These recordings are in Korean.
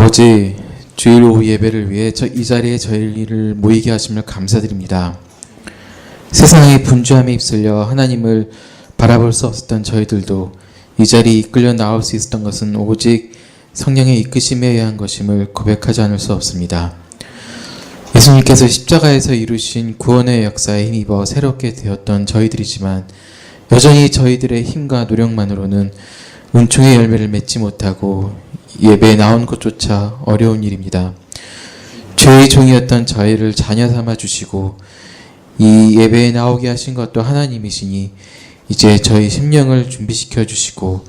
아버지, 주일 오후 예배를 위해 이 자리에 저희를 모이게 하심을 감사드립니다. 세상의 분주함에 휩쓸려 하나님을 바라볼 수 없었던 저희들도 이 자리에 이끌려 나올 수 있었던 것은 오직 성령의 이끄심에 의한 것임을 고백하지 않을 수 없습니다. 예수님께서 십자가에서 이루신 구원의 역사에 힘입어 새롭게 되었던 저희들이지만 여전히 저희들의 힘과 노력만으로는 은총의 열매를 맺지 못하고 예배에 나온 것조차 어려운 일입니다. 죄의 종이었던 저희를 자녀 삼아 주시고 이 예배에 나오게 하신 것도 하나님이시니 이제 저희 심령을 준비시켜 주시고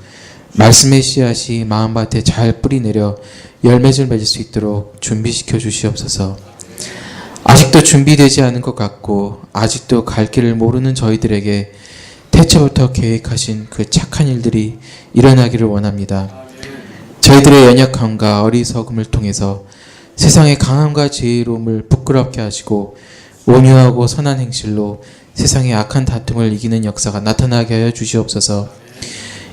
말씀의 씨앗이 마음밭에 잘 뿌리내려 열매를 맺을 수 있도록 준비시켜 주시옵소서. 아직도 준비되지 않은 것 같고 아직도 갈 길을 모르는 저희들에게 태초부터 계획하신 그 착한 일들이 일어나기를 원합니다. 저희들의 연약함과 어리석음을 통해서 세상의 강함과 지혜로움을 부끄럽게 하시고 온유하고 선한 행실로 세상의 악한 다툼을 이기는 역사가 나타나게 하여 주시옵소서.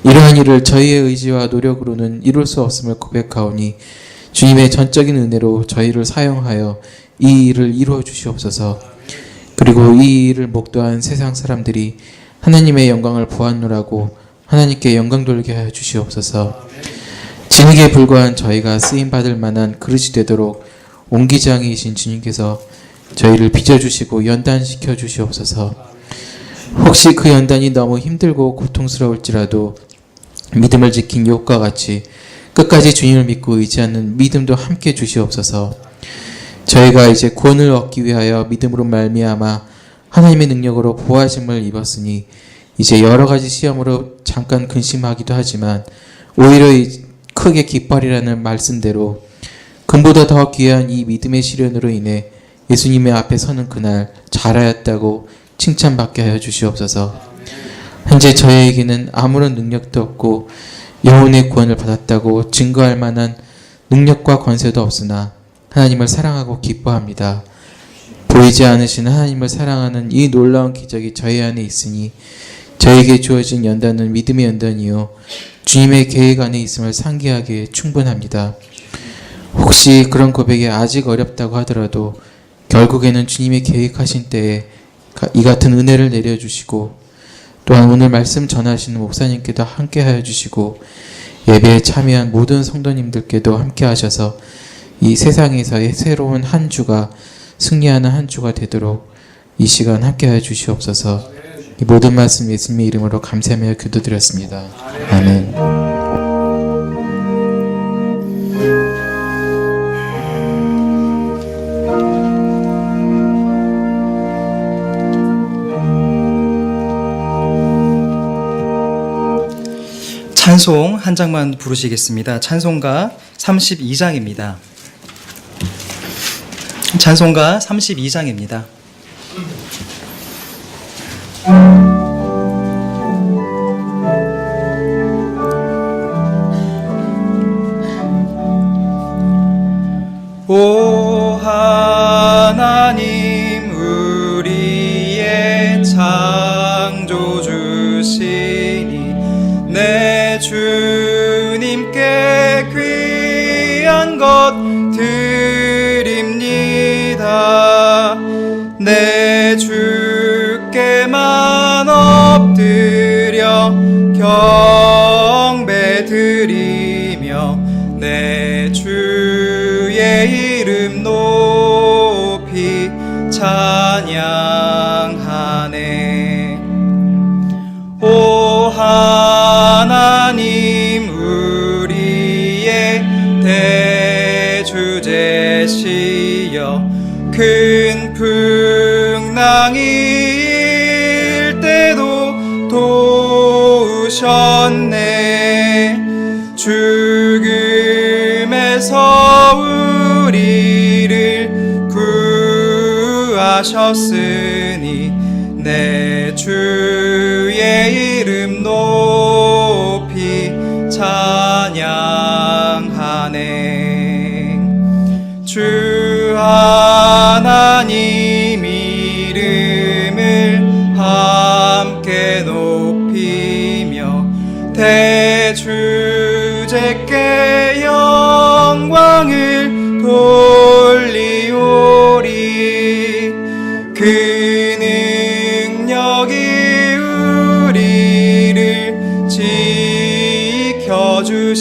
이러한 일을 저희의 의지와 노력으로는 이룰 수 없음을 고백하오니 주님의 전적인 은혜로 저희를 사용하여 이 일을 이루어 주시옵소서. 그리고 이 일을 목도한 세상 사람들이 하나님의 영광을 보았노라고 하나님께 영광 돌게 하여 주시옵소서. 진흙에 불과한 저희가 쓰임받을 만한 그릇이 되도록 옹기장이신 주님께서 저희를 빚어주시고 연단시켜 주시옵소서. 혹시 그 연단이 너무 힘들고 고통스러울지라도 믿음을 지킨 욥과 같이 끝까지 주님을 믿고 의지하는 믿음도 함께 주시옵소서. 저희가 이제 구원을 얻기 위하여 믿음으로 말미암아 하나님의 능력으로 보호하심을 입었으니 이제 여러 가지 시험으로 잠깐 근심하기도 하지만 오히려 크게 기뻐하리라는 말씀대로 금보다 더 귀한 이 믿음의 시련으로 인해 예수님의 앞에 서는 그날 잘하였다고 칭찬받게 하여 주시옵소서. 현재 저희에게는 아무런 능력도 없고 영혼의 구원을 받았다고 증거할 만한 능력과 권세도 없으나 하나님을 사랑하고 기뻐합니다. 보이지 않으시는 하나님을 사랑하는 이 놀라운 기적이 저희 안에 있으니 저에게 주어진 연단은 믿음의 연단이요 주님의 계획 안에 있음을 상기하기에 충분합니다. 혹시 그런 고백이 아직 어렵다고 하더라도 결국에는 주님의 계획하신 때에 이 같은 은혜를 내려주시고 또한 오늘 말씀 전하시는 목사님께도 함께하여 주시고 예배에 참여한 모든 성도님들께도 함께하셔서 이 세상에서의 새로운 한 주가 승리하는 한 주가 되도록 이 시간 함께하여 주시옵소서. 이 모든 말씀 예수님의 이름으로 감사하며 기도드렸습니다. 아멘. 찬송 한 장만 부르시겠습니다. 찬송가 32장입니다. 찬송가 32장입니다. 오 하나님 우리의 창조주시니 내 주님께 귀한 것 드립니다. 내 주께만 엎드려 경배 드리며 내 주의 이름 높이 찬양하네. 오 하나님 우리의 대주제시여 큰 풍랑일 때도 도우셨네. 죽음에서 우리를 구하셨으니 내 주의 이름 높이 찬양하네. 주 하나님 이름을 함께 높이며 대주제께 영광 영광을 돌리오리. 그 능력이 우리를 지켜주시니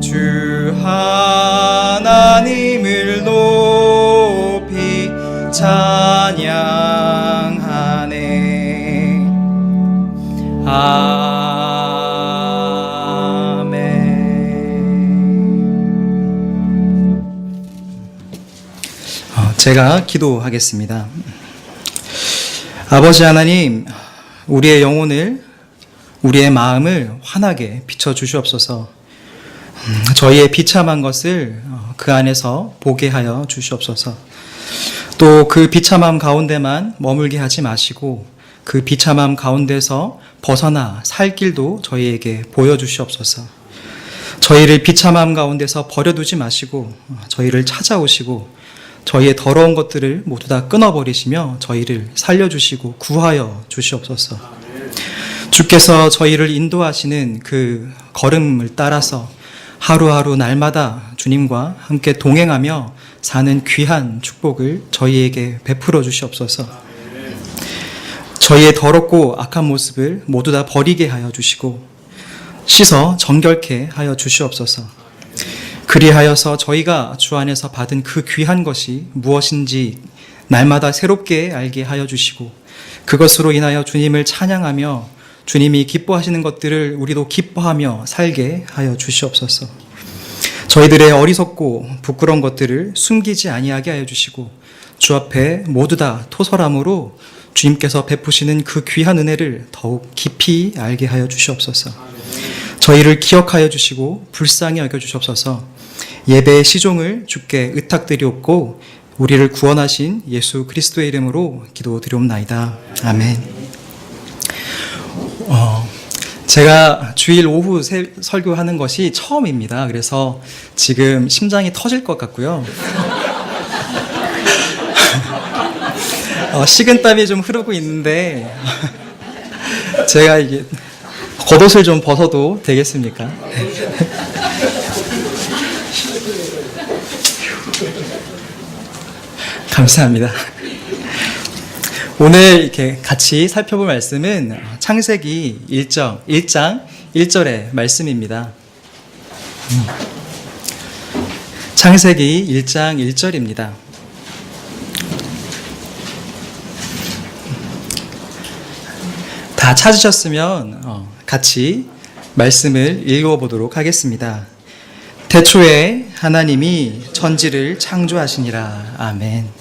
주 하나님을 높이 찬양하네. 제가 기도하겠습니다. 아버지 하나님, 우리의 영혼을, 우리의 마음을 환하게 비춰주시옵소서. 저희의 비참한 것을 그 안에서 보게 하여 주시옵소서. 또 그 비참함 가운데만 머물게 하지 마시고 그 비참함 가운데서 벗어나 살 길도 저희에게 보여주시옵소서. 저희를 비참함 가운데서 버려두지 마시고 저희를 찾아오시고 저희의 더러운 것들을 모두 다 끊어버리시며 저희를 살려주시고 구하여 주시옵소서. 주께서 저희를 인도하시는 그 걸음을 따라서 하루하루 날마다 주님과 함께 동행하며 사는 귀한 축복을 저희에게 베풀어 주시옵소서. 저희의 더럽고 악한 모습을 모두 다 버리게 하여 주시고 씻어 정결케 하여 주시옵소서. 그리하여서 저희가 주 안에서 받은 그 귀한 것이 무엇인지 날마다 새롭게 알게 하여 주시고 그것으로 인하여 주님을 찬양하며 주님이 기뻐하시는 것들을 우리도 기뻐하며 살게 하여 주시옵소서. 저희들의 어리석고 부끄러운 것들을 숨기지 아니하게 하여 주시고 주 앞에 모두 다 토설함으로 주님께서 베푸시는 그 귀한 은혜를 더욱 깊이 알게 하여 주시옵소서. 저희를 기억하여 주시고 불쌍히 여겨 주시옵소서. 예배의 시종을 주께 의탁드리옵고 우리를 구원하신 예수 그리스도의 이름으로 기도드리옵나이다. 아멘. 제가 주일 오후 설교하는 것이 처음입니다. 그래서 지금 심장이 터질 것 같고요. 식은땀이 좀 흐르고 있는데 제가 이게 겉옷을 좀 벗어도 되겠습니까? 감사합니다. 오늘 이렇게 같이 살펴볼 말씀은 창세기 1장 1절의 말씀입니다. 창세기 1장 1절입니다. 다 찾으셨으면 같이 말씀을 읽어보도록 하겠습니다. 태초에 하나님이 천지를 창조하시니라. 아멘.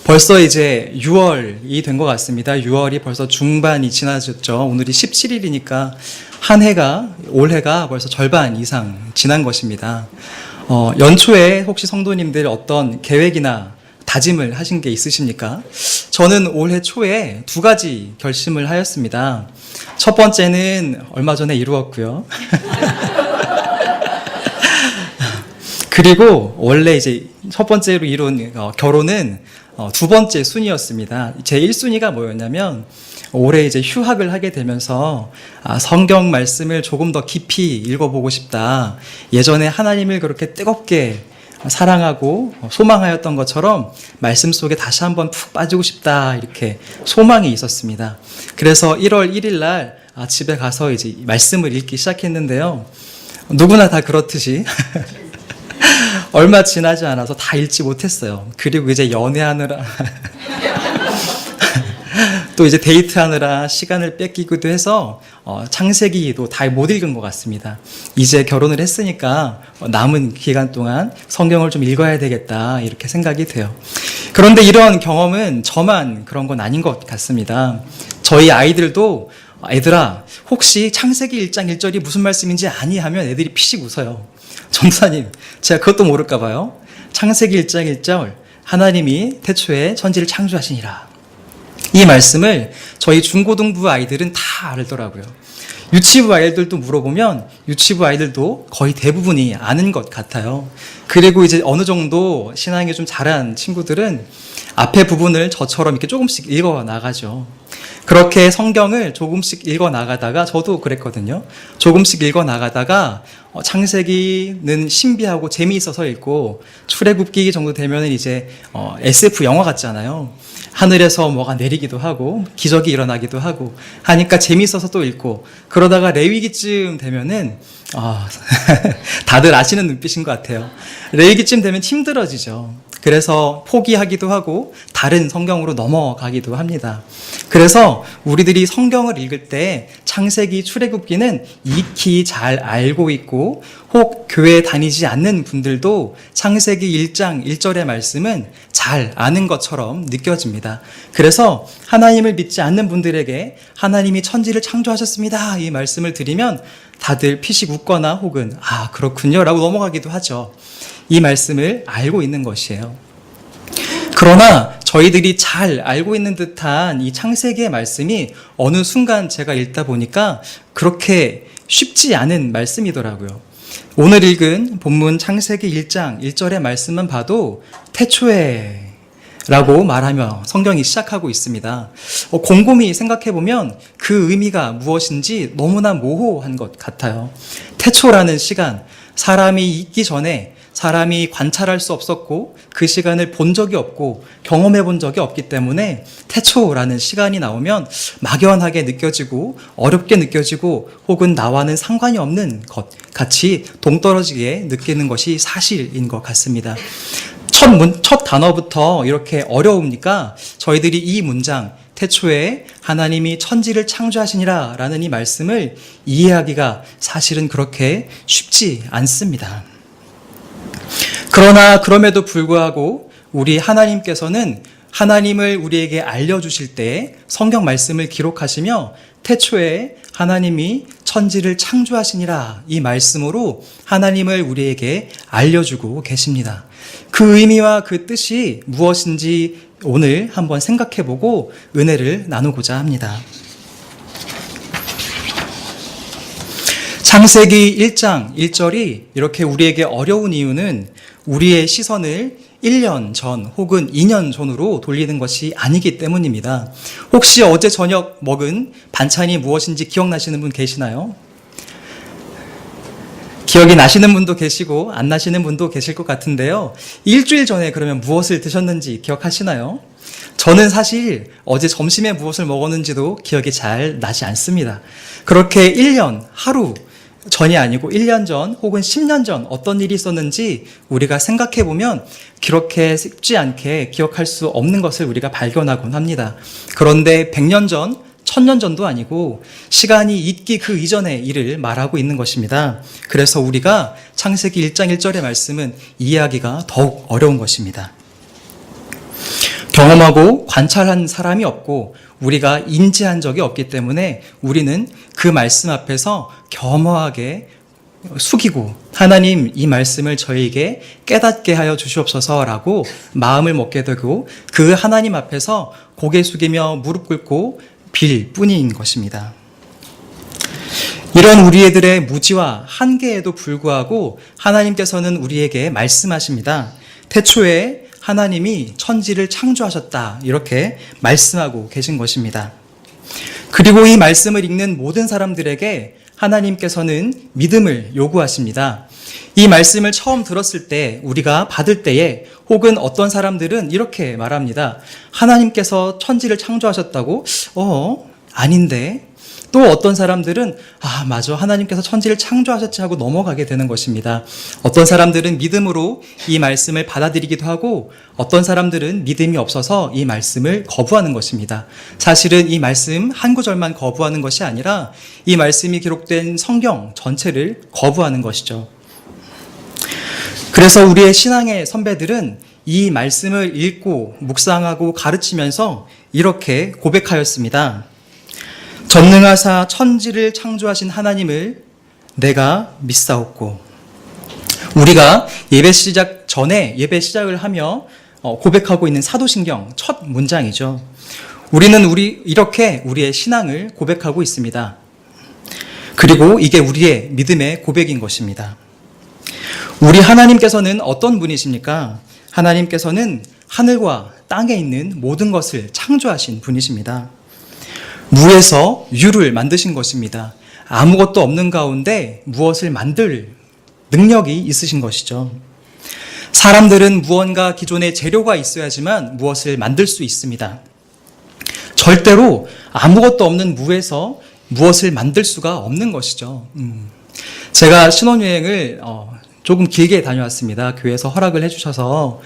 벌써 이제 6월이 된 것 같습니다. 6월이 벌써 중반이 지나졌죠. 오늘이 17일이니까 한 해가, 올해가 벌써 절반 이상 지난 것입니다. 연초에 혹시 성도님들 어떤 계획이나 다짐을 하신 게 있으십니까? 저는 올해 초에 2가지 결심을 하였습니다. 첫 번째는 얼마 전에 이루었고요. 그리고 원래 이제 첫 번째로 이룬 결혼은 2번째 순위였습니다. 제 1순위가 뭐였냐면 올해 이제 휴학을 하게 되면서 성경 말씀을 조금 더 깊이 읽어보고 싶다. 예전에 하나님을 그렇게 뜨겁게 사랑하고 소망하였던 것처럼 말씀 속에 다시 한번 푹 빠지고 싶다. 이렇게 소망이 있었습니다. 그래서 1월 1일 날 집에 가서 이제 말씀을 읽기 시작했는데요. 누구나 다 그렇듯이 얼마 지나지 않아서 다 읽지 못했어요. 그리고 이제 연애하느라 또 이제 데이트하느라 시간을 뺏기기도 해서 창세기도 다 못 읽은 것 같습니다. 이제 결혼을 했으니까 남은 기간 동안 성경을 좀 읽어야 되겠다 이렇게 생각이 돼요. 그런데 이런 경험은 저만 그런 건 아닌 것 같습니다. 저희 아이들도 애들아 혹시 창세기 1장 1절이 무슨 말씀인지 아니 하면 애들이 피식 웃어요. 전도사님 제가 그것도 모를까 봐요. 창세기 1장 1절 하나님이 태초에 천지를 창조하시니라. 이 말씀을 저희 중고등부 아이들은 다 알더라고요. 유치부 아이들도 물어보면 유치부 아이들도 거의 대부분이 아는 것 같아요. 그리고 이제 어느 정도 신앙이 좀 잘한 친구들은 앞에 부분을 저처럼 이렇게 조금씩 읽어 나가죠. 그렇게 성경을 조금씩 읽어 나가다가, 저도 그랬거든요. 조금씩 읽어 나가다가 창세기는 신비하고 재미있어서 읽고, 출애굽기 정도 되면은 이제 SF 영화 같잖아요. 하늘에서 뭐가 내리기도 하고 기적이 일어나기도 하고 하니까 재미있어서 또 읽고, 그러다가 레위기쯤 되면은 다들 아시는 눈빛인 것 같아요. 레위기쯤 되면 힘들어지죠. 그래서 포기하기도 하고 다른 성경으로 넘어가기도 합니다. 그래서 우리들이 성경을 읽을 때 창세기, 출애굽기는 익히 잘 알고 있고, 혹 교회 다니지 않는 분들도 창세기 1장 1절의 말씀은 잘 아는 것처럼 느껴집니다. 그래서 하나님을 믿지 않는 분들에게 하나님이 천지를 창조하셨습니다, 이 말씀을 드리면 다들 피식 웃거나 혹은 그렇군요 라고 넘어가기도 하죠. 이 말씀을 알고 있는 것이에요. 그러나 저희들이 잘 알고 있는 듯한 이 창세기의 말씀이 어느 순간 제가 읽다 보니까 그렇게 쉽지 않은 말씀이더라고요. 오늘 읽은 본문 창세기 1장 1절의 말씀만 봐도 태초에 라고 말하며 성경이 시작하고 있습니다. 곰곰이 생각해보면 그 의미가 무엇인지 너무나 모호한 것 같아요. 태초라는 시간, 사람이 있기 전에 사람이 관찰할 수 없었고 그 시간을 본 적이 없고 경험해 본 적이 없기 때문에 태초라는 시간이 나오면 막연하게 느껴지고 어렵게 느껴지고 혹은 나와는 상관이 없는 것 같이 동떨어지게 느끼는 것이 사실인 것 같습니다. 첫 단어부터 이렇게 어려우니까 저희들이 이 문장, 태초에 하나님이 천지를 창조하시니라 라는 이 말씀을 이해하기가 사실은 그렇게 쉽지 않습니다. 그러나 그럼에도 불구하고 우리 하나님께서는 하나님을 우리에게 알려주실 때 성경 말씀을 기록하시며 태초에 하나님이 천지를 창조하시니라 이 말씀으로 하나님을 우리에게 알려주고 계십니다. 그 의미와 그 뜻이 무엇인지 오늘 한번 생각해보고 은혜를 나누고자 합니다. 창세기 1장 1절이 이렇게 우리에게 어려운 이유는 우리의 시선을 1년 전 혹은 2년 전으로 돌리는 것이 아니기 때문입니다. 혹시 어제 저녁 먹은 반찬이 무엇인지 기억나시는 분 계시나요? 기억이 나시는 분도 계시고 안 나시는 분도 계실 것 같은데요. 일주일 전에 그러면 무엇을 드셨는지 기억하시나요? 저는 사실 어제 점심에 무엇을 먹었는지도 기억이 잘 나지 않습니다. 그렇게 1년 하루 전이 아니고 1년 전 혹은 10년 전 어떤 일이 있었는지 우리가 생각해 보면 그렇게 쉽지 않게 기억할 수 없는 것을 우리가 발견하곤 합니다. 그런데 100년 전, 1000년 전도 아니고 시간이 있기 그 이전의 일을 말하고 있는 것입니다. 그래서 우리가 창세기 1장 1절의 말씀은 이해하기가 더욱 어려운 것입니다. 경험하고 관찰한 사람이 없고 우리가 인지한 적이 없기 때문에 우리는 그 말씀 앞에서 겸허하게 숙이고 하나님 이 말씀을 저에게 깨닫게 하여 주시옵소서라고 마음을 먹게 되고 그 하나님 앞에서 고개 숙이며 무릎 꿇고 빌 뿐인 것입니다. 이런 우리들의 무지와 한계에도 불구하고 하나님께서는 우리에게 말씀하십니다. 태초에 하나님이 천지를 창조하셨다 이렇게 말씀하고 계신 것입니다. 그리고 이 말씀을 읽는 모든 사람들에게 하나님께서는 믿음을 요구하십니다. 이 말씀을 처음 들었을 때 우리가 받을 때에 혹은 어떤 사람들은 이렇게 말합니다. 하나님께서 천지를 창조하셨다고? 아닌데. 또 어떤 사람들은 맞아 하나님께서 천지를 창조하셨지 하고 넘어가게 되는 것입니다. 어떤 사람들은 믿음으로 이 말씀을 받아들이기도 하고 어떤 사람들은 믿음이 없어서 이 말씀을 거부하는 것입니다. 사실은 이 말씀 한 구절만 거부하는 것이 아니라 이 말씀이 기록된 성경 전체를 거부하는 것이죠. 그래서 우리의 신앙의 선배들은 이 말씀을 읽고 묵상하고 가르치면서 이렇게 고백하였습니다. 전능하사 천지를 창조하신 하나님을 내가 믿사옵고. 우리가 예배 시작 전에 예배 시작을 하며 고백하고 있는 사도신경 첫 문장이죠. 우리는 이렇게 우리의 신앙을 고백하고 있습니다. 그리고 이게 우리의 믿음의 고백인 것입니다. 우리 하나님께서는 어떤 분이십니까? 하나님께서는 하늘과 땅에 있는 모든 것을 창조하신 분이십니다. 무에서 유를 만드신 것입니다. 아무것도 없는 가운데 무엇을 만들 능력이 있으신 것이죠. 사람들은 무언가 기존의 재료가 있어야지만 무엇을 만들 수 있습니다. 절대로 아무것도 없는 무에서 무엇을 만들 수가 없는 것이죠. 제가 신혼여행을 조금 길게 다녀왔습니다. 교회에서 허락을 해주셔서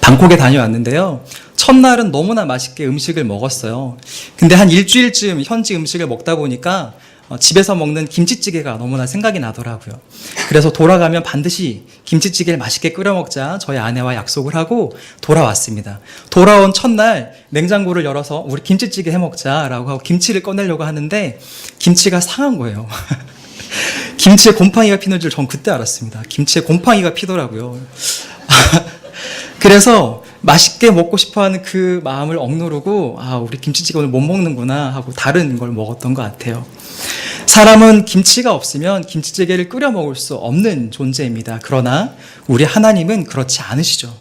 방콕에 다녀왔는데요. 첫날은 너무나 맛있게 음식을 먹었어요. 근데 한 일주일쯤 현지 음식을 먹다 보니까 집에서 먹는 김치찌개가 너무나 생각이 나더라고요. 그래서 돌아가면 반드시 김치찌개를 맛있게 끓여 먹자 저희 아내와 약속을 하고 돌아왔습니다. 돌아온 첫날 냉장고를 열어서 우리 김치찌개 해 먹자라고 하고 김치를 꺼내려고 하는데 김치가 상한 거예요. 김치에 곰팡이가 피는 줄 전 그때 알았습니다. 김치에 곰팡이가 피더라고요. 그래서 맛있게 먹고 싶어하는 그 마음을 억누르고 우리 김치찌개 오늘 못 먹는구나 하고 다른 걸 먹었던 것 같아요. 사람은 김치가 없으면 김치찌개를 끓여 먹을 수 없는 존재입니다. 그러나 우리 하나님은 그렇지 않으시죠.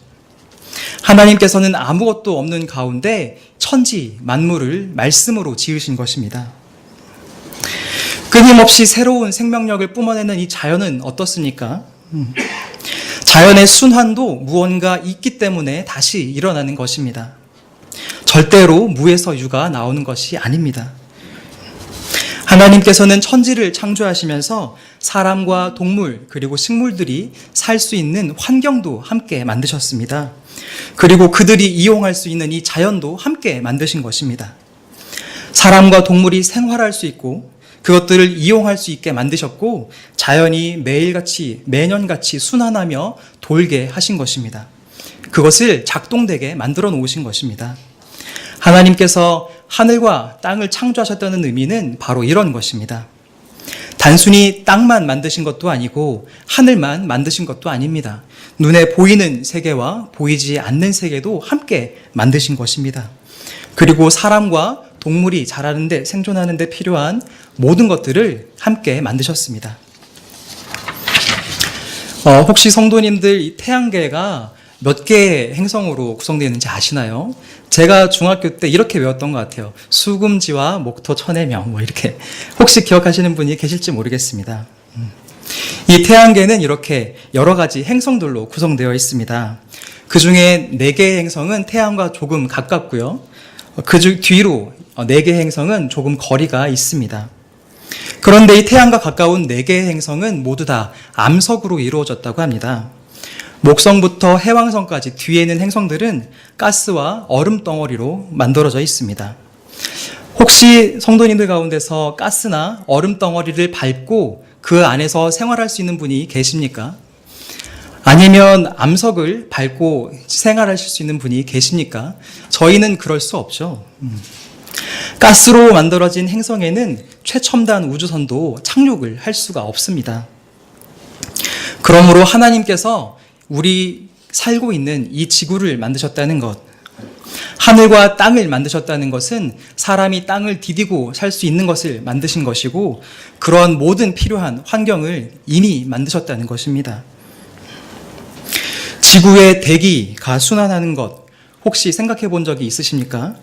하나님께서는 아무것도 없는 가운데 천지 만물을 말씀으로 지으신 것입니다. 끊임없이 새로운 생명력을 뿜어내는 이 자연은 어떻습니까? 자연의 순환도 무언가 있기 때문에 다시 일어나는 것입니다. 절대로 무에서 유가 나오는 것이 아닙니다. 하나님께서는 천지를 창조하시면서 사람과 동물 그리고 식물들이 살 수 있는 환경도 함께 만드셨습니다. 그리고 그들이 이용할 수 있는 이 자연도 함께 만드신 것입니다. 사람과 동물이 생활할 수 있고 그것들을 이용할 수 있게 만드셨고 자연이 매년같이 순환하며 돌게 하신 것입니다. 그것을 작동되게 만들어 놓으신 것입니다. 하나님께서 하늘과 땅을 창조하셨다는 의미는 바로 이런 것입니다. 단순히 땅만 만드신 것도 아니고 하늘만 만드신 것도 아닙니다. 눈에 보이는 세계와 보이지 않는 세계도 함께 만드신 것입니다. 그리고 사람과 동물이 자라는데 생존하는데 필요한 모든 것들을 함께 만드셨습니다. 혹시 성도님들 이 태양계가 몇 개의 행성으로 구성되어 있는지 아시나요? 제가 중학교 때 이렇게 외웠던 것 같아요. 수금지와 목토 천해명 이렇게. 혹시 기억하시는 분이 계실지 모르겠습니다. 이 태양계는 이렇게 여러 가지 행성들로 구성되어 있습니다. 그 중에 4개의 행성은 태양과 조금 가깝고요. 그 뒤로 4개의 행성은 조금 거리가 있습니다. 그런데 이 태양과 가까운 4개의 행성은 모두 다 암석으로 이루어졌다고 합니다. 목성부터 해왕성까지 뒤에 있는 행성들은 가스와 얼음 덩어리로 만들어져 있습니다. 혹시 성도님들 가운데서 가스나 얼음 덩어리를 밟고 그 안에서 생활할 수 있는 분이 계십니까? 아니면 암석을 밟고 생활하실 수 있는 분이 계십니까? 저희는 그럴 수 없죠. 가스로 만들어진 행성에는 최첨단 우주선도 착륙을 할 수가 없습니다. 그러므로 하나님께서 우리 살고 있는 이 지구를 만드셨다는 것, 하늘과 땅을 만드셨다는 것은 사람이 땅을 디디고 살 수 있는 것을 만드신 것이고 그런 모든 필요한 환경을 이미 만드셨다는 것입니다. 지구의 대기가 순환하는 것 혹시 생각해 본 적이 있으십니까?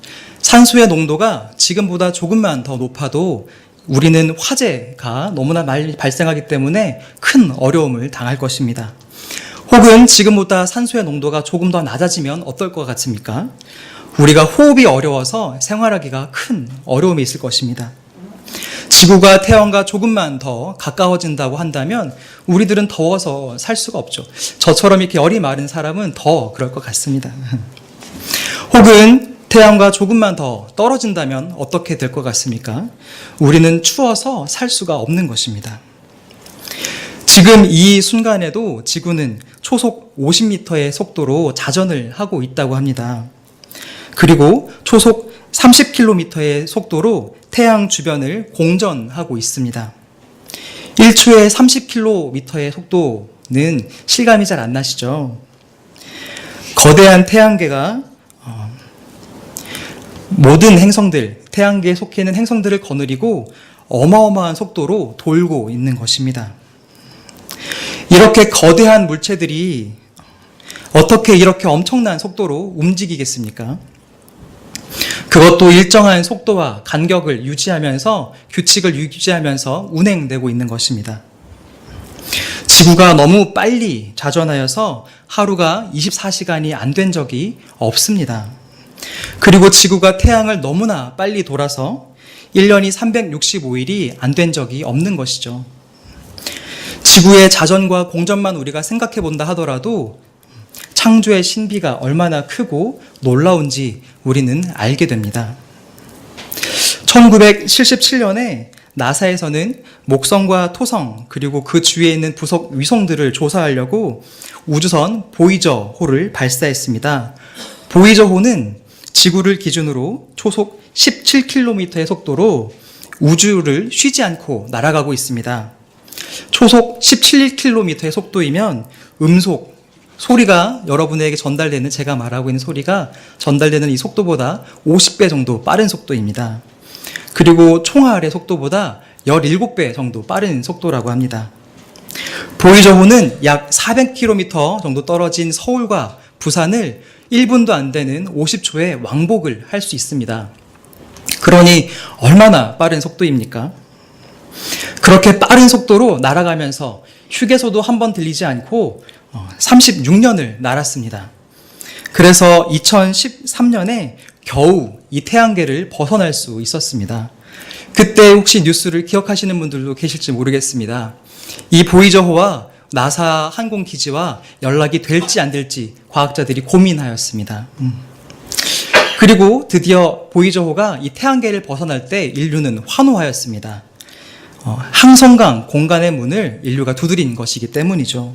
산소의 농도가 지금보다 조금만 더 높아도 우리는 화재가 너무나 많이 발생하기 때문에 큰 어려움을 당할 것입니다. 혹은 지금보다 산소의 농도가 조금 더 낮아지면 어떨 것 같습니까? 우리가 호흡이 어려워서 생활하기가 큰 어려움이 있을 것입니다. 지구가 태양과 조금만 더 가까워진다고 한다면 우리들은 더워서 살 수가 없죠. 저처럼 이렇게 열이 마른 사람은 더 그럴 것 같습니다. 혹은 태양과 조금만 더 떨어진다면 어떻게 될 것 같습니까? 우리는 추워서 살 수가 없는 것입니다. 지금 이 순간에도 지구는 초속 50m의 속도로 자전을 하고 있다고 합니다. 그리고 초속 30km의 속도로 태양 주변을 공전하고 있습니다. 1초에 30km의 속도는 실감이 잘 안 나시죠? 거대한 태양계가 모든 행성들, 태양계에 속해 있는 행성들을 거느리고 어마어마한 속도로 돌고 있는 것입니다. 이렇게 거대한 물체들이 어떻게 이렇게 엄청난 속도로 움직이겠습니까? 그것도 일정한 속도와 간격을 유지하면서 규칙을 유지하면서 운행되고 있는 것입니다. 지구가 너무 빨리 자전하여서 하루가 24시간이 안 된 적이 없습니다. 그리고 지구가 태양을 너무나 빨리 돌아서 1년이 365일이 안 된 적이 없는 것이죠. 지구의 자전과 공전만 우리가 생각해 본다 하더라도 창조의 신비가 얼마나 크고 놀라운지 우리는 알게 됩니다. 1977년에 나사에서는 목성과 토성 그리고 그 주위에 있는 부속 위성들을 조사하려고 우주선 보이저호를 발사했습니다. 보이저호는 지구를 기준으로 초속 17km의 속도로 우주를 쉬지 않고 날아가고 있습니다. 초속 17km의 속도이면 음속, 소리가 여러분에게 전달되는, 제가 말하고 있는 소리가 전달되는 이 속도보다 50배 정도 빠른 속도입니다. 그리고 총알의 속도보다 17배 정도 빠른 속도라고 합니다. 보이저호는 약 400km 정도 떨어진 서울과 부산을 1분도 안 되는 50초에 왕복을 할 수 있습니다. 그러니 얼마나 빠른 속도입니까? 그렇게 빠른 속도로 날아가면서 휴게소도 한 번 들리지 않고 36년을 날았습니다. 그래서 2013년에 겨우 이 태양계를 벗어날 수 있었습니다. 그때 혹시 뉴스를 기억하시는 분들도 계실지 모르겠습니다. 이 보이저호와 나사 항공기지와 연락이 될지 안 될지 과학자들이 고민하였습니다. 그리고 드디어 보이저호가 이 태양계를 벗어날 때 인류는 환호하였습니다. 항성강 공간의 문을 인류가 두드린 것이기 때문이죠.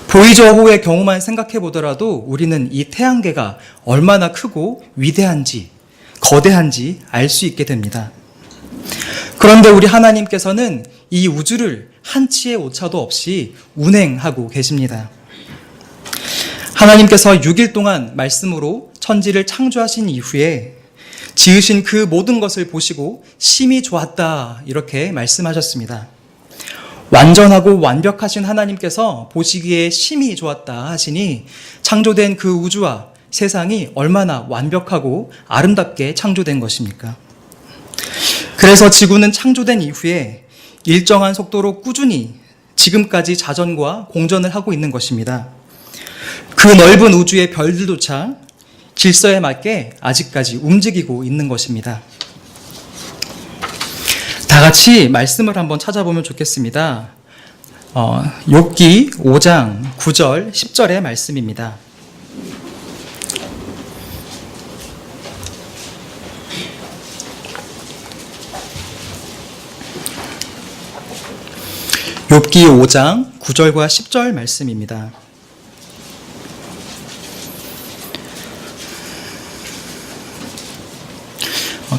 보이저호의 경우만 생각해 보더라도 우리는 이 태양계가 얼마나 크고 위대한지, 거대한지 알 수 있게 됩니다. 그런데 우리 하나님께서는 이 우주를 한치의 오차도 없이 운행하고 계십니다. 하나님께서 6일 동안 말씀으로 천지를 창조하신 이후에 지으신 그 모든 것을 보시고 심히 좋았다, 이렇게 말씀하셨습니다. 완전하고 완벽하신 하나님께서 보시기에 심히 좋았다 하시니 창조된 그 우주와 세상이 얼마나 완벽하고 아름답게 창조된 것입니까? 그래서 지구는 창조된 이후에 일정한 속도로 꾸준히 지금까지 자전과 공전을 하고 있는 것입니다. 그 넓은 우주의 별들조차 질서에 맞게 아직까지 움직이고 있는 것입니다. 다 같이 말씀을 한번 찾아보면 좋겠습니다. 욥기 5장 9절 10절의 말씀입니다. 욥기 5장 9절과 10절 말씀입니다.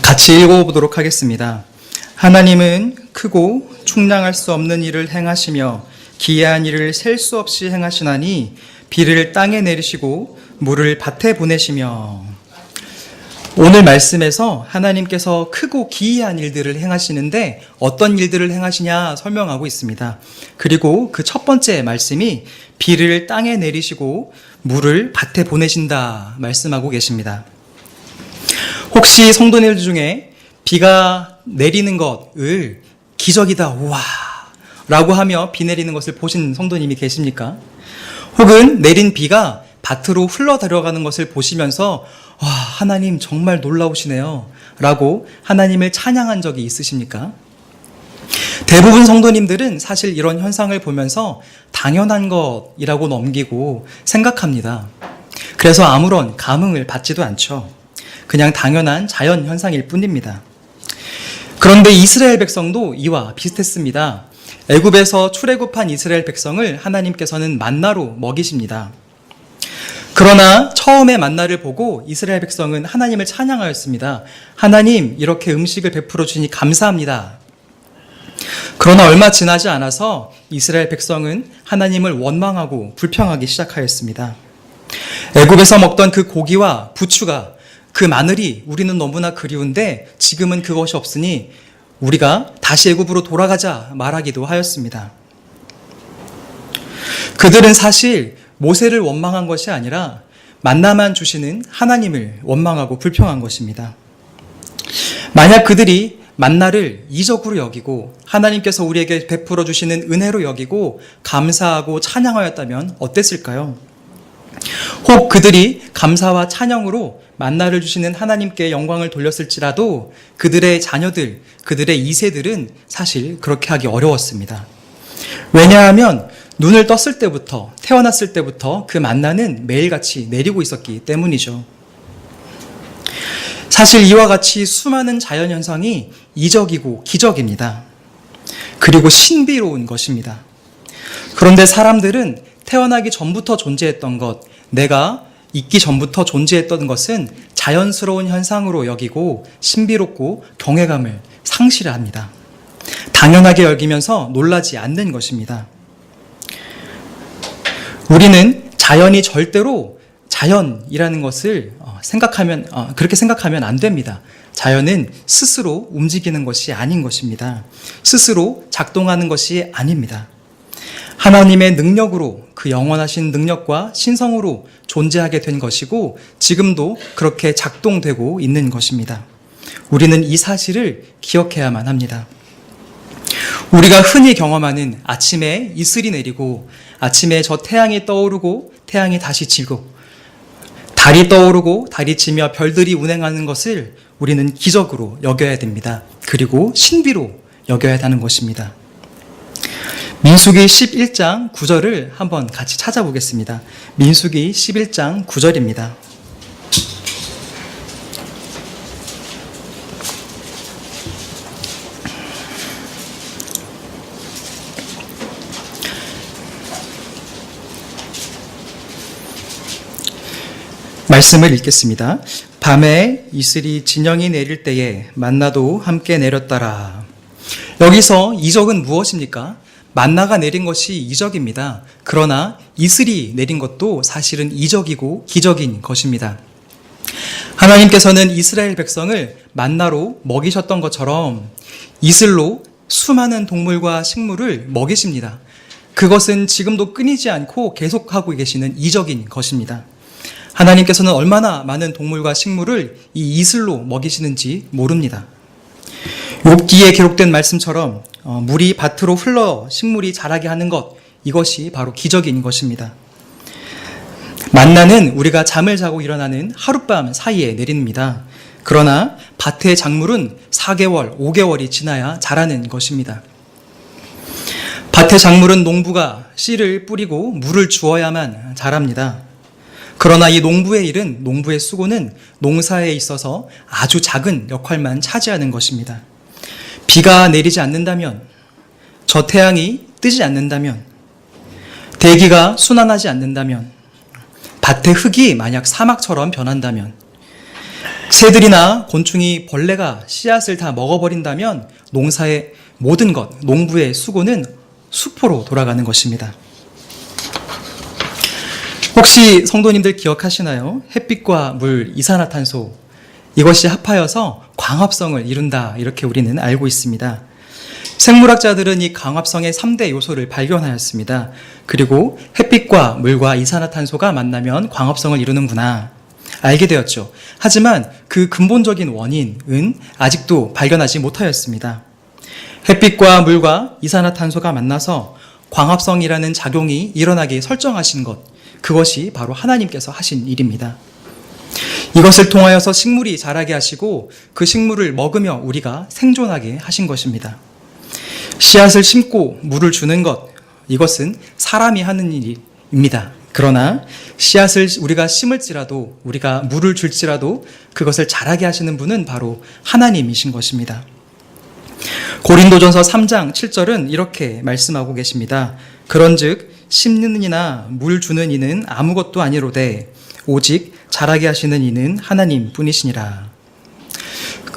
같이 읽어보도록 하겠습니다. 하나님은 크고 충량할 수 없는 일을 행하시며 기이한 일을 셀 수 없이 행하시나니 비를 땅에 내리시고 물을 밭에 보내시며. 오늘 말씀에서 하나님께서 크고 기이한 일들을 행하시는데 어떤 일들을 행하시냐 설명하고 있습니다. 그리고 그 첫 번째 말씀이 비를 땅에 내리시고 물을 밭에 보내신다 말씀하고 계십니다. 혹시 성도님들 중에 비가 내리는 것을 기적이다, 우와 라고 하며 비 내리는 것을 보신 성도님이 계십니까? 혹은 내린 비가 밭으로 흘러 들어가는 것을 보시면서 와, 하나님 정말 놀라우시네요 라고 하나님을 찬양한 적이 있으십니까? 대부분 성도님들은 사실 이런 현상을 보면서 당연한 것이라고 넘기고 생각합니다. 그래서 아무런 감흥을 받지도 않죠. 그냥 당연한 자연 현상일 뿐입니다. 그런데 이스라엘 백성도 이와 비슷했습니다. 애굽에서 출애굽한 이스라엘 백성을 하나님께서는 만나로 먹이십니다. 그러나 처음에 만나를 보고 이스라엘 백성은 하나님을 찬양하였습니다. 하나님, 이렇게 음식을 베풀어 주니 감사합니다. 그러나 얼마 지나지 않아서 이스라엘 백성은 하나님을 원망하고 불평하기 시작하였습니다. 애굽에서 먹던 그 고기와 부추가, 그 마늘이 우리는 너무나 그리운데 지금은 그것이 없으니 우리가 다시 애굽으로 돌아가자 말하기도 하였습니다. 그들은 사실 모세를 원망한 것이 아니라 만나만 주시는 하나님을 원망하고 불평한 것입니다. 만약 그들이 만나를 이적으로 여기고 하나님께서 우리에게 베풀어 주시는 은혜로 여기고 감사하고 찬양하였다면 어땠을까요? 혹 그들이 감사와 찬양으로 만나를 주시는 하나님께 영광을 돌렸을지라도 그들의 자녀들, 그들의 2세들은 사실 그렇게 하기 어려웠습니다. 왜냐하면 눈을 떴을 때부터, 태어났을 때부터 그 만나는 매일같이 내리고 있었기 때문이죠. 사실 이와 같이 수많은 자연현상이 이적이고 기적입니다. 그리고 신비로운 것입니다. 그런데 사람들은 태어나기 전부터 존재했던 것, 내가 있기 전부터 존재했던 것은 자연스러운 현상으로 여기고 신비롭고 경외감을 상실합니다. 당연하게 여기면서 놀라지 않는 것입니다. 우리는 자연이 절대로 자연이라는 것을 그렇게 생각하면 안 됩니다. 자연은 스스로 움직이는 것이 아닌 것입니다. 스스로 작동하는 것이 아닙니다. 하나님의 능력으로 그 영원하신 능력과 신성으로 존재하게 된 것이고 지금도 그렇게 작동되고 있는 것입니다. 우리는 이 사실을 기억해야만 합니다. 우리가 흔히 경험하는 아침에 이슬이 내리고 아침에 저 태양이 떠오르고 태양이 다시 지고 달이 떠오르고 달이 지며 별들이 운행하는 것을 우리는 기적으로 여겨야 됩니다. 그리고 신비로 여겨야 하는 것입니다. 민수기 11장 9절을 한번 같이 찾아보겠습니다. 민수기 11장 9절입니다. 말씀을 읽겠습니다. 밤에 이슬이 진영이 내릴 때에 만나도 함께 내렸더라. 여기서 이적은 무엇입니까? 만나가 내린 것이 이적입니다. 그러나 이슬이 내린 것도 사실은 이적이고 기적인 것입니다. 하나님께서는 이스라엘 백성을 만나로 먹이셨던 것처럼 이슬로 수많은 동물과 식물을 먹이십니다. 그것은 지금도 끊이지 않고 계속하고 계시는 이적인 것입니다. 하나님께서는 얼마나 많은 동물과 식물을 이 이슬로 먹이시는지 모릅니다. 욥기에 기록된 말씀처럼 물이 밭으로 흘러 식물이 자라게 하는 것, 이것이 바로 기적인 것입니다. 만나는 우리가 잠을 자고 일어나는 하룻밤 사이에 내립니다. 그러나 밭의 작물은 4개월, 5개월이 지나야 자라는 것입니다. 밭의 작물은 농부가 씨를 뿌리고 물을 주어야만 자랍니다. 그러나 이 농부의 일은, 농부의 수고는 농사에 있어서 아주 작은 역할만 차지하는 것입니다. 비가 내리지 않는다면, 저 태양이 뜨지 않는다면, 대기가 순환하지 않는다면, 밭의 흙이 만약 사막처럼 변한다면, 새들이나 곤충이 벌레가 씨앗을 다 먹어버린다면 농사의 모든 것, 농부의 수고는 수포로 돌아가는 것입니다. 혹시 성도님들 기억하시나요? 햇빛과 물, 이산화탄소, 이것이 합하여서 광합성을 이룬다, 이렇게 우리는 알고 있습니다. 생물학자들은 이 광합성의 3대 요소를 발견하였습니다. 그리고 햇빛과 물과 이산화탄소가 만나면 광합성을 이루는구나 알게 되었죠. 하지만 그 근본적인 원인은 아직도 발견하지 못하였습니다. 햇빛과 물과 이산화탄소가 만나서 광합성이라는 작용이 일어나게 설정하신 것, 그것이 바로 하나님께서 하신 일입니다. 이것을 통하여서 식물이 자라게 하시고 그 식물을 먹으며 우리가 생존하게 하신 것입니다. 씨앗을 심고 물을 주는 것, 이것은 사람이 하는 일입니다. 그러나 씨앗을 우리가 심을지라도, 우리가 물을 줄지라도 그것을 자라게 하시는 분은 바로 하나님이신 것입니다. 고린도전서 3장 7절은 이렇게 말씀하고 계십니다. 그런즉 심는 이나 물 주는 이는 아무것도 아니로되 오직 자라게 하시는 이는 하나님 뿐이시니라.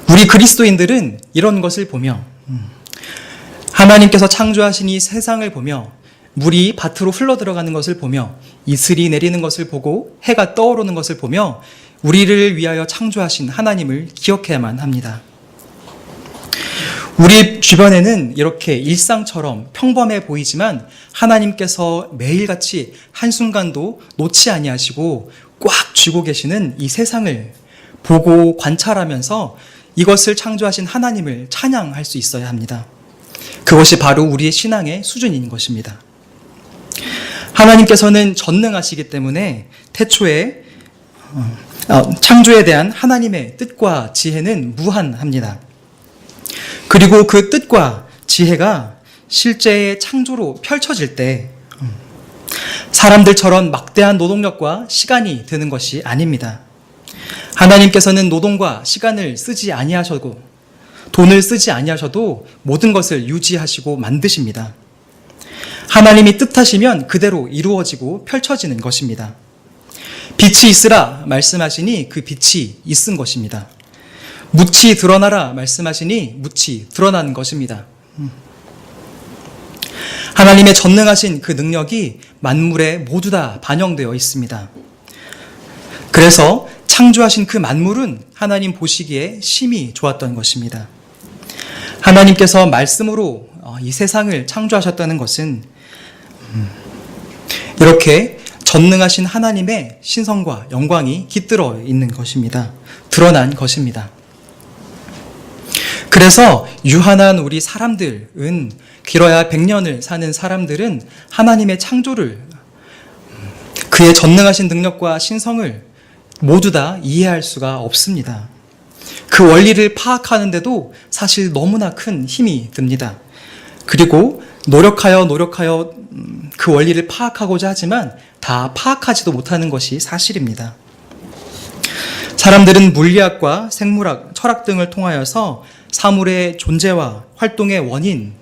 우리 그리스도인들은 이런 것을 보며, 하나님께서 창조하신 이 세상을 보며, 물이 밭으로 흘러 들어가는 것을 보며, 이슬이 내리는 것을 보고 해가 떠오르는 것을 보며 우리를 위하여 창조하신 하나님을 기억해야만 합니다. 우리 주변에는 이렇게 일상처럼 평범해 보이지만 하나님께서 매일같이 한순간도 놓지 아니하시고 꽉 쥐고 계시는 이 세상을 보고 관찰하면서 이것을 창조하신 하나님을 찬양할 수 있어야 합니다. 그것이 바로 우리의 신앙의 수준인 것입니다. 하나님께서는 전능하시기 때문에 태초에 창조에 대한 하나님의 뜻과 지혜는 무한합니다. 그리고 그 뜻과 지혜가 실제의 창조로 펼쳐질 때 사람들처럼 막대한 노동력과 시간이 드는 것이 아닙니다. 하나님께서는 노동과 시간을 쓰지 아니하셔도, 돈을 쓰지 아니하셔도 모든 것을 유지하시고 만드십니다. 하나님이 뜻하시면 그대로 이루어지고 펼쳐지는 것입니다. 빛이 있으라 말씀하시니 그 빛이 있은 것입니다. 묻이 드러나라 말씀하시니 묻이 드러난 것입니다. 하나님의 전능하신 그 능력이 만물에 모두 다 반영되어 있습니다. 그래서 창조하신 그 만물은 하나님 보시기에 심히 좋았던 것입니다. 하나님께서 말씀으로 이 세상을 창조하셨다는 것은 이렇게 전능하신 하나님의 신성과 영광이 깃들어 있는 것입니다. 드러난 것입니다. 그래서 유한한 우리 사람들은, 길어야 100년을 사는 사람들은 하나님의 창조를, 그의 전능하신 능력과 신성을 모두 다 이해할 수가 없습니다. 그 원리를 파악하는데도 사실 너무나 큰 힘이 듭니다. 그리고 노력하여 그 원리를 파악하고자 하지만 다 파악하지도 못하는 것이 사실입니다. 사람들은 물리학과 생물학, 철학 등을 통하여서 사물의 존재와 활동의 원인,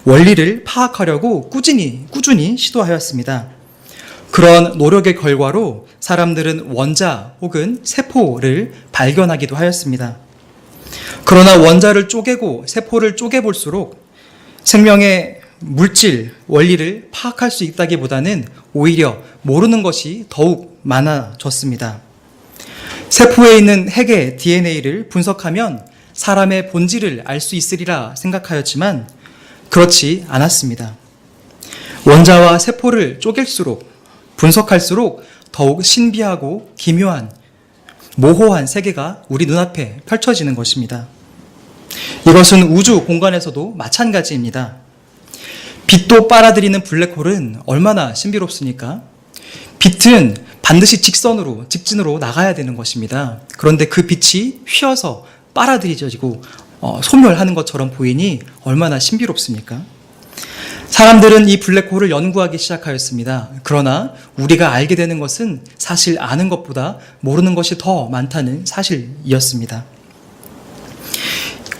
원리를 파악하려고 꾸준히 시도하였습니다. 그런 노력의 결과로 사람들은 원자 혹은 세포를 발견하기도 하였습니다. 그러나 원자를 쪼개고 세포를 쪼개볼수록 생명의 물질, 원리를 파악할 수 있다기보다는 오히려 모르는 것이 더욱 많아졌습니다. 세포에 있는 핵의 DNA를 분석하면 사람의 본질을 알 수 있으리라 생각하였지만 그렇지 않았습니다. 원자와 세포를 쪼갤수록, 분석할수록 더욱 신비하고 기묘한, 모호한 세계가 우리 눈앞에 펼쳐지는 것입니다. 이것은 우주 공간에서도 마찬가지입니다. 빛도 빨아들이는 블랙홀은 얼마나 신비롭습니까? 빛은 반드시 직진으로 나가야 되는 것입니다. 그런데 그 빛이 휘어서 빨아들여지고 소멸하는 것처럼 보이니 얼마나 신비롭습니까? 사람들은 이 블랙홀을 연구하기 시작하였습니다. 그러나 우리가 알게 되는 것은 사실 아는 것보다 모르는 것이 더 많다는 사실이었습니다.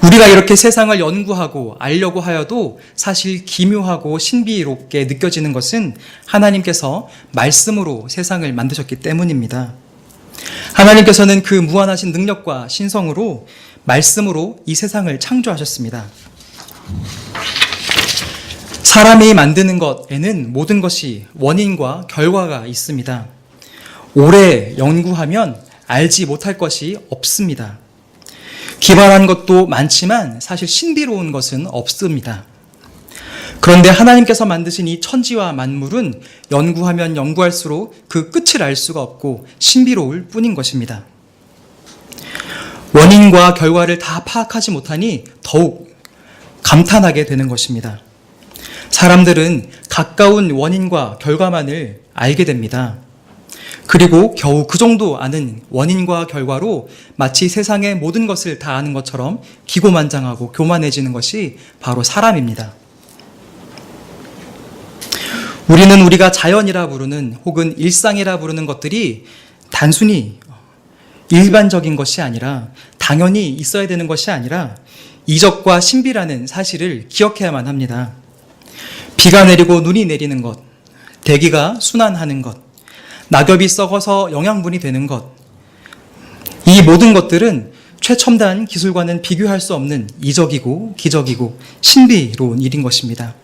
우리가 이렇게 세상을 연구하고 알려고 하여도 사실 기묘하고 신비롭게 느껴지는 것은 하나님께서 말씀으로 세상을 만드셨기 때문입니다. 하나님께서는 그 무한하신 능력과 신성으로 말씀으로 이 세상을 창조하셨습니다. 사람이 만드는 것에는 모든 것이 원인과 결과가 있습니다. 오래 연구하면 알지 못할 것이 없습니다. 기발한 것도 많지만 사실 신비로운 것은 없습니다. 그런데 하나님께서 만드신 이 천지와 만물은 연구하면 연구할수록 그 끝을 알 수가 없고 신비로울 뿐인 것입니다. 원인과 결과를 다 파악하지 못하니 더욱 감탄하게 되는 것입니다. 사람들은 가까운 원인과 결과만을 알게 됩니다. 그리고 겨우 그 정도 아는 원인과 결과로 마치 세상의 모든 것을 다 아는 것처럼 기고만장하고 교만해지는 것이 바로 사람입니다. 우리는 우리가 자연이라 부르는 혹은 일상이라 부르는 것들이 단순히 일반적인 것이 아니라 당연히 있어야 되는 것이 아니라 이적과 신비라는 사실을 기억해야만 합니다. 비가 내리고 눈이 내리는 것, 대기가 순환하는 것, 낙엽이 썩어서 영양분이 되는 것, 이 모든 것들은 최첨단 기술과는 비교할 수 없는 이적이고 기적이고 신비로운 일인 것입니다.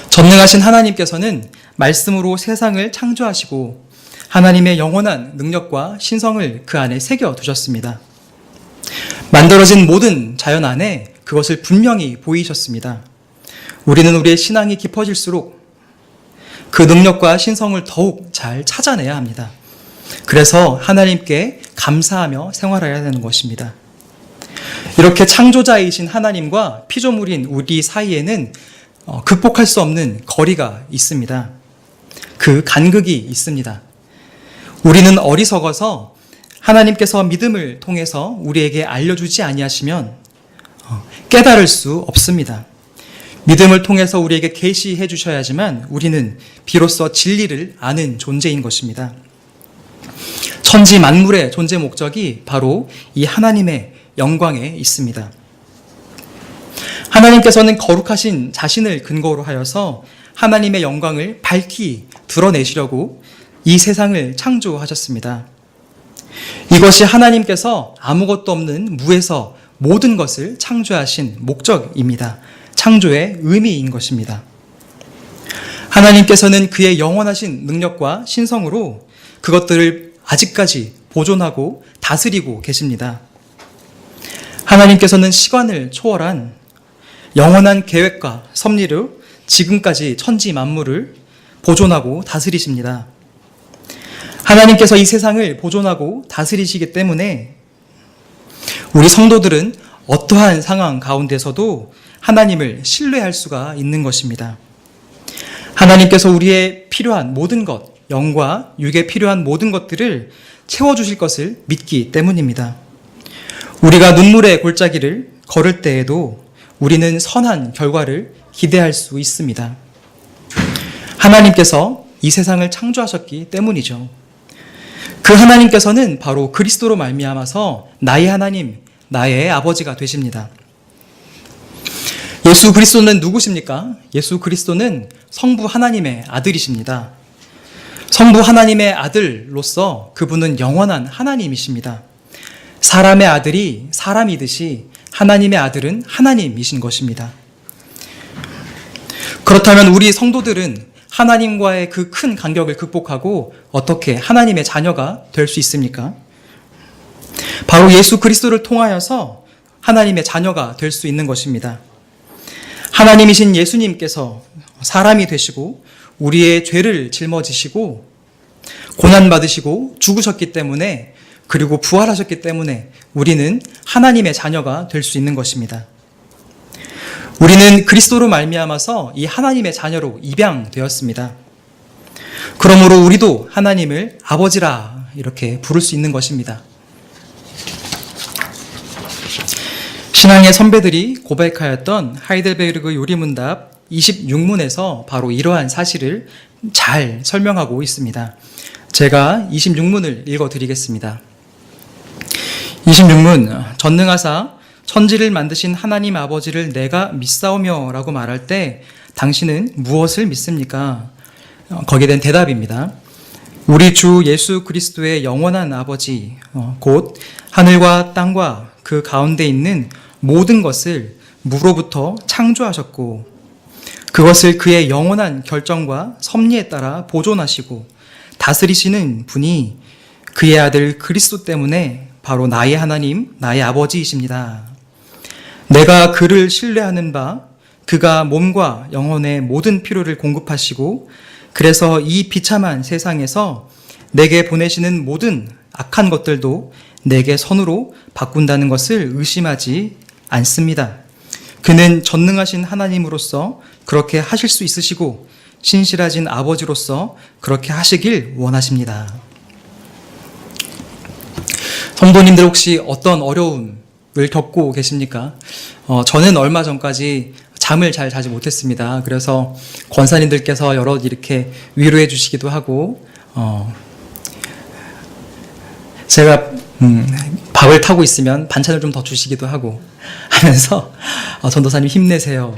전능하신 하나님께서는 말씀으로 세상을 창조하시고 하나님의 영원한 능력과 신성을 그 안에 새겨두셨습니다. 만들어진 모든 자연 안에 그것을 분명히 보이셨습니다. 우리는 우리의 신앙이 깊어질수록 그 능력과 신성을 더욱 잘 찾아내야 합니다. 그래서 하나님께 감사하며 생활해야 되는 것입니다. 이렇게 창조자이신 하나님과 피조물인 우리 사이에는 극복할 수 없는 거리가 있습니다. 그 간극이 있습니다. 우리는 어리석어서 하나님께서 믿음을 통해서 우리에게 알려주지 아니하시면 깨달을 수 없습니다. 믿음을 통해서 우리에게 계시해 주셔야지만 우리는 비로소 진리를 아는 존재인 것입니다. 천지 만물의 존재 목적이 바로 이 하나님의 영광에 있습니다. 하나님께서는 거룩하신 자신을 근거로 하여서 하나님의 영광을 밝히 드러내시려고 이 세상을 창조하셨습니다. 이것이 하나님께서 아무것도 없는 무에서 모든 것을 창조하신 목적입니다. 창조의 의미인 것입니다. 하나님께서는 그의 영원하신 능력과 신성으로 그것들을 아직까지 보존하고 다스리고 계십니다. 하나님께서는 시간을 초월한 영원한 계획과 섭리로 지금까지 천지 만물을 보존하고 다스리십니다. 하나님께서 이 세상을 보존하고 다스리시기 때문에 우리 성도들은 어떠한 상황 가운데서도 하나님을 신뢰할 수가 있는 것입니다. 하나님께서 우리의 필요한 모든 것, 영과 육에 필요한 모든 것들을 채워주실 것을 믿기 때문입니다. 우리가 눈물의 골짜기를 걸을 때에도 우리는 선한 결과를 기대할 수 있습니다. 하나님께서 이 세상을 창조하셨기 때문이죠. 그 하나님께서는 바로 그리스도로 말미암아서 나의 하나님, 나의 아버지가 되십니다. 예수 그리스도는 누구십니까? 예수 그리스도는 성부 하나님의 아들이십니다. 성부 하나님의 아들로서 그분은 영원한 하나님이십니다. 사람의 아들이 사람이듯이 하나님의 아들은 하나님이신 것입니다. 그렇다면 우리 성도들은 하나님과의 그 큰 간격을 극복하고 어떻게 하나님의 자녀가 될 수 있습니까? 바로 예수 그리스도를 통하여서 하나님의 자녀가 될 수 있는 것입니다. 하나님이신 예수님께서 사람이 되시고 우리의 죄를 짊어지시고 고난받으시고 죽으셨기 때문에 그리고 부활하셨기 때문에 우리는 하나님의 자녀가 될 수 있는 것입니다. 우리는 그리스도로 말미암아서 이 하나님의 자녀로 입양되었습니다. 그러므로 우리도 하나님을 아버지라 이렇게 부를 수 있는 것입니다. 신앙의 선배들이 고백하였던 하이델베르그 요리문답 26문에서 바로 이러한 사실을 잘 설명하고 있습니다. 제가 26문을 읽어드리겠습니다. 26문, 전능하사 천지를 만드신 하나님 아버지를 내가 믿사오며 라고 말할 때 당신은 무엇을 믿습니까? 거기에 대한 대답입니다. 우리 주 예수 그리스도의 영원한 아버지, 곧 하늘과 땅과 그 가운데 있는 모든 것을 무로부터 창조하셨고 그것을 그의 영원한 결정과 섭리에 따라 보존하시고 다스리시는 분이 그의 아들 그리스도 때문에 바로 나의 하나님, 나의 아버지이십니다. 내가 그를 신뢰하는 바 그가 몸과 영혼의 모든 필요를 공급하시고 그래서 이 비참한 세상에서 내게 보내시는 모든 악한 것들도 내게 선으로 바꾼다는 것을 의심하지 않습니다. 그는 전능하신 하나님으로서 그렇게 하실 수 있으시고 신실하신 아버지로서 그렇게 하시길 원하십니다. 성도님들 혹시 어떤 어려움을 겪고 계십니까? 저는 얼마 전까지 잠을 잘 자지 못했습니다. 그래서 권사님들께서 여러 이렇게 위로해 주시기도 하고 제가 밥을 타고 있으면 반찬을 좀 더 주시기도 하고 하면서 전도사님 힘내세요.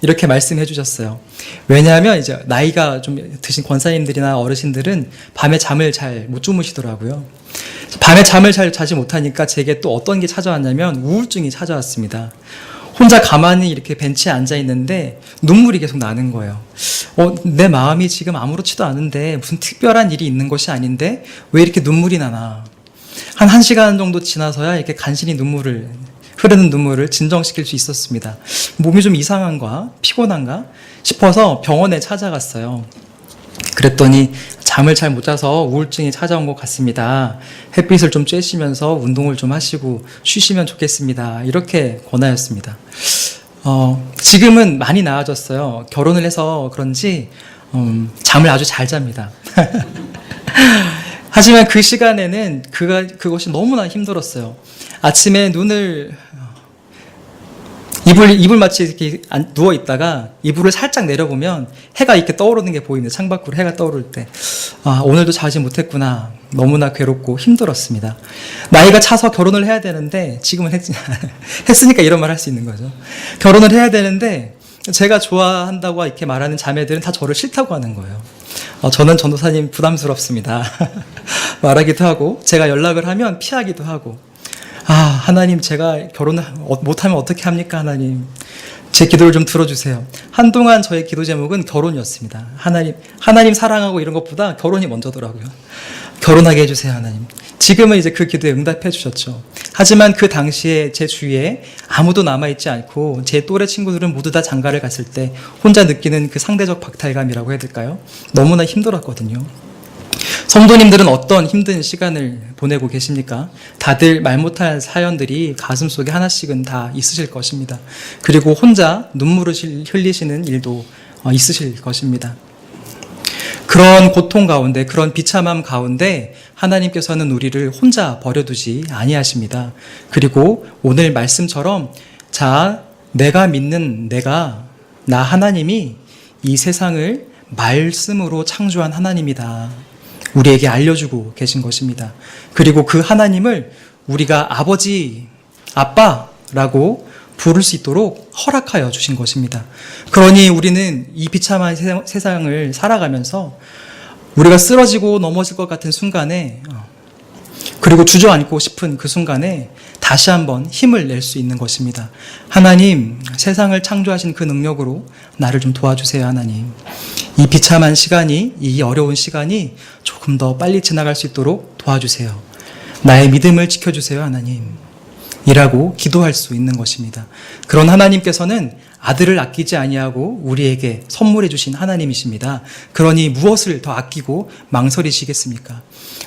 이렇게 말씀해 주셨어요. 왜냐하면 이제 나이가 좀 드신 권사님들이나 어르신들은 밤에 잠을 잘 못 주무시더라고요. 밤에 잠을 잘 자지 못하니까 제게 또 어떤 게 찾아왔냐면 우울증이 찾아왔습니다. 혼자 가만히 이렇게 벤치에 앉아 있는데 눈물이 계속 나는 거예요. 내 마음이 지금 아무렇지도 않은데 무슨 특별한 일이 있는 것이 아닌데 왜 이렇게 눈물이 나나. 한 1시간 정도 지나서야 이렇게 간신히 흐르는 눈물을 진정시킬 수 있었습니다. 몸이 좀 이상한가? 피곤한가? 싶어서 병원에 찾아갔어요. 그랬더니 잠을 잘 못 자서 우울증이 찾아온 것 같습니다. 햇빛을 좀 쬐시면서 운동을 좀 하시고 쉬시면 좋겠습니다. 이렇게 권하였습니다. 지금은 많이 나아졌어요. 결혼을 해서 그런지 잠을 아주 잘 잡니다. 하지만 그 시간에는 그것이 너무나 힘들었어요. 아침에 눈을 이불 마치 이렇게 누워 있다가 이불을 살짝 내려보면 해가 이렇게 떠오르는 게 보입니다. 창밖으로 해가 떠오를 때. 오늘도 자지 못했구나. 너무나 괴롭고 힘들었습니다. 나이가 차서 결혼을 해야 되는데, 지금은 했으니까 이런 말 할 수 있는 거죠. 결혼을 해야 되는데, 제가 좋아한다고 이렇게 말하는 자매들은 다 저를 싫다고 하는 거예요. 저는 전도사님 부담스럽습니다. 말하기도 하고, 제가 연락을 하면 피하기도 하고, 하나님, 제가 결혼을 못하면 어떻게 합니까, 하나님? 제 기도를 좀 들어주세요. 한동안 저의 기도 제목은 결혼이었습니다. 하나님 사랑하고 이런 것보다 결혼이 먼저더라고요. 결혼하게 해주세요, 하나님. 지금은 이제 그 기도에 응답해 주셨죠. 하지만 그 당시에 제 주위에 아무도 남아있지 않고 제 또래 친구들은 모두 다 장가를 갔을 때 혼자 느끼는 그 상대적 박탈감이라고 해야 될까요? 너무나 힘들었거든요. 성도님들은 어떤 힘든 시간을 보내고 계십니까? 다들 말 못할 사연들이 가슴속에 하나씩은 다 있으실 것입니다. 그리고 혼자 눈물을 흘리시는 일도 있으실 것입니다. 그런 고통 가운데, 그런 비참함 가운데 하나님께서는 우리를 혼자 버려두지 아니하십니다. 그리고 오늘 말씀처럼, 자, 내가 믿는 나 하나님이 이 세상을 말씀으로 창조한 하나님이다. 우리에게 알려주고 계신 것입니다. 그리고 그 하나님을 우리가 아버지, 아빠라고 부를 수 있도록 허락하여 주신 것입니다. 그러니 우리는 이 비참한 세상을 살아가면서 우리가 쓰러지고 넘어질 것 같은 순간에, 그리고 주저앉고 싶은 그 순간에 다시 한번 힘을 낼 수 있는 것입니다. 하나님, 세상을 창조하신 그 능력으로 나를 좀 도와주세요, 하나님. 이 비참한 시간이, 이 어려운 시간이 조금 더 빨리 지나갈 수 있도록 도와주세요. 나의 믿음을 지켜주세요, 하나님. 이라고 기도할 수 있는 것입니다. 그런 하나님께서는 아들을 아끼지 아니하고 우리에게 선물해 주신 하나님이십니다. 그러니 무엇을 더 아끼고 망설이시겠습니까?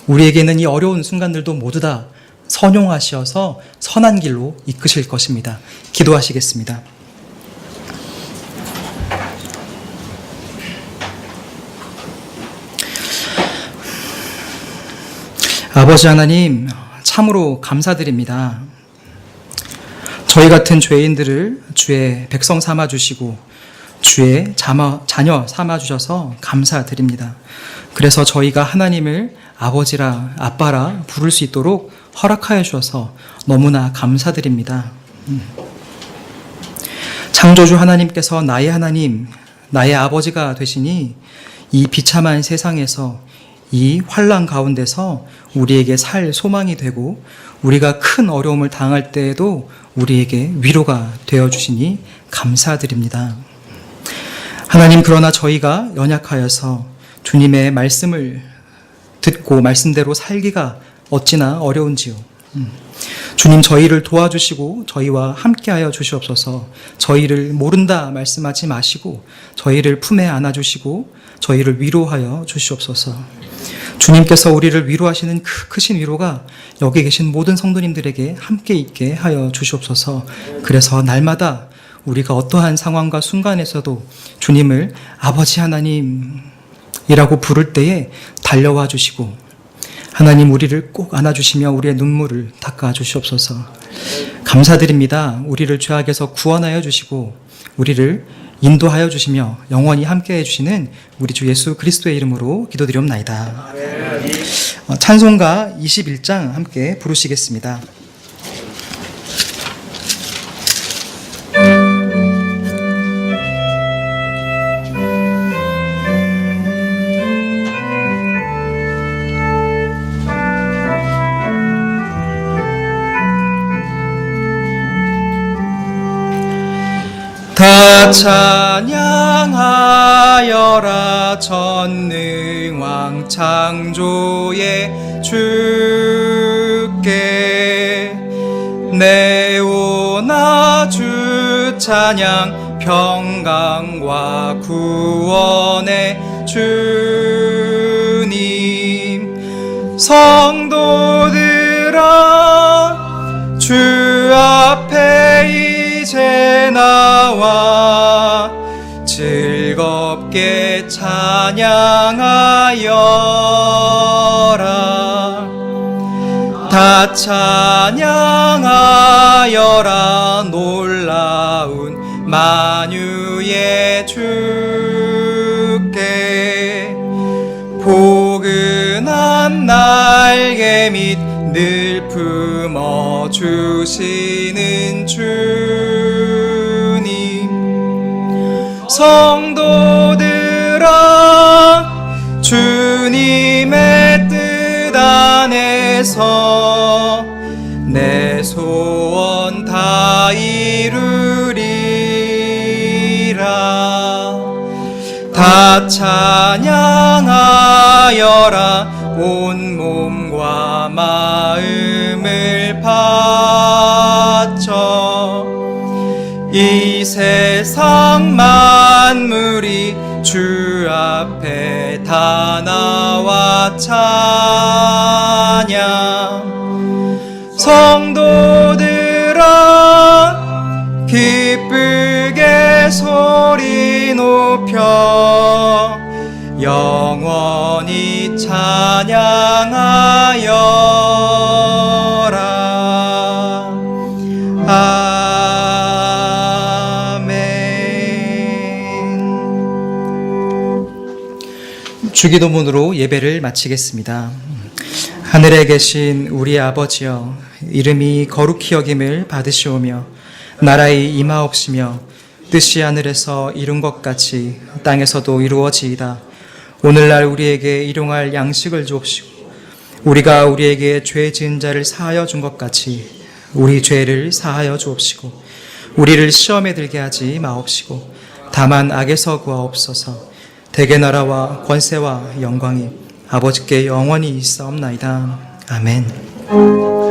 우리에게는 이 어려운 순간들도 모두 다 선용하셔서 선한 길로 이끄실 것입니다. 기도하시겠습니다. 아버지 하나님, 참으로 감사드립니다. 저희 같은 죄인들을 주의 백성 삼아주시고 주의 자녀 삼아주셔서 감사드립니다. 그래서 저희가 하나님을 아버지라 아빠라 부를 수 있도록 허락하여 주셔서 너무나 감사드립니다. 창조주 하나님께서 나의 하나님, 나의 아버지가 되시니 이 비참한 세상에서, 이 환난 가운데서 우리에게 살 소망이 되고 우리가 큰 어려움을 당할 때에도 우리에게 위로가 되어주시니 감사드립니다. 하나님, 그러나 저희가 연약하여서 주님의 말씀을 듣고 말씀대로 살기가 어찌나 어려운지요. 주님, 저희를 도와주시고 저희와 함께하여 주시옵소서. 저희를 모른다 말씀하지 마시고 저희를 품에 안아주시고 저희를 위로하여 주시옵소서. 주님께서 우리를 위로하시는 크신 위로가 여기 계신 모든 성도님들에게 함께 있게 하여 주시옵소서. 그래서 날마다 우리가 어떠한 상황과 순간에서도 주님을 아버지 하나님이라고 부를 때에 달려와 주시고 하나님, 우리를 꼭 안아주시며 우리의 눈물을 닦아 주시옵소서. 감사드립니다. 우리를 죄악에서 구원하여 주시고 우리를 인도하여 주시며 영원히 함께해 주시는 우리 주 예수 그리스도의 이름으로 기도드리옵나이다. 찬송가 21장 함께 부르시겠습니다. 다 찬양하여라 전능왕 창조의 주께 내오나 주 찬양 평강과 구원의 주 성도들아 주 앞에 이제 나와 즐겁게 찬양하여라. 다 찬양하여라. 놀라운 만유의 주께 포근한 날개 밑 늘 품어주시는 주님. 성도들아 주님의 뜻 안에서 내 소원 다 이루리라. 다 찬양하여라. 온 몸과 마음을 바쳐 이 세상 만물이 주 앞에 다 나와 찬양. 성도들아 기쁘게 소리 높여 영원히 찬양하여라. 아멘. 주기도문으로 예배를 마치겠습니다. 하늘에 계신 우리 아버지여, 이름이 거룩히 여김을 받으시오며 나라의 임하옵시며 뜻이 하늘에서 이룬 것 같이 땅에서도 이루어지이다. 오늘날 우리에게 일용할 양식을 주옵시고 우리가 우리에게 죄 지은 자를 사하여 준 것 같이 우리 죄를 사하여 주옵시고 우리를 시험에 들게 하지 마옵시고 다만 악에서 구하옵소서. 대개 나라와 권세와 영광이 아버지께 영원히 있사옵나이다. 아멘.